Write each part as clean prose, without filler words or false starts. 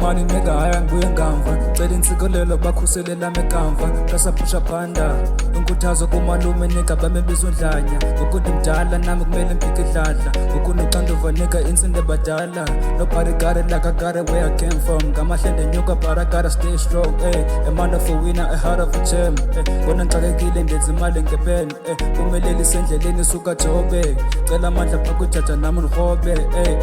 imali nigga haya ngibuye ngamva cela insikelelo bakhuselela mekamva kasapusha phanda inkuthazo kumalume nigga bamebiza undlanya ngokuthi mdala nami kumele mpike idladla ukunoxanduva nigga insinde badala nobody got it like I got it where I came from ngamahlende nyuka but I gotta stay strong a man of a winner a heart of a champ bona ngixakekile ndenza imali ngepeni umeleli sendleleni suka jobe cela amandla phakujaja nami ngihobe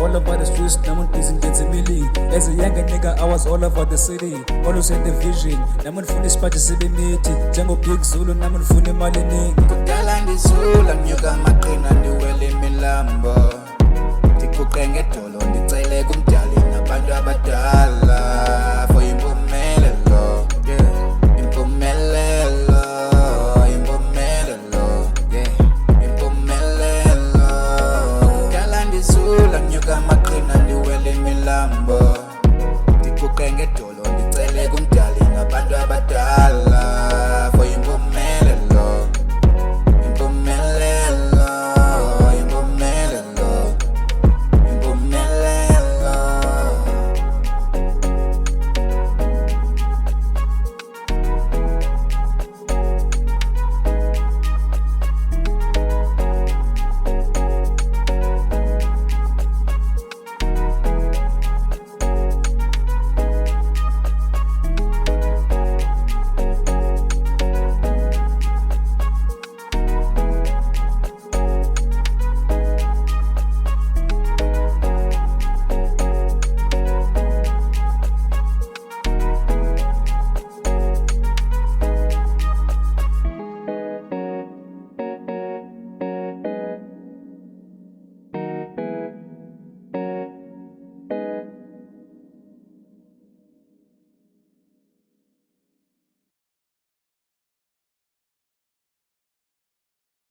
all over the streets nami busy ngenza imili as a younger nigga I was all over the city always in the vision nami ngifuna isipaji sibe mithi njengo Big Zulu nami ngifuna imali eningi kudala ndizula nyuka amaqina ndiwele imilambo ndiquqe ngedolo ndicele kumdali nabantu abadala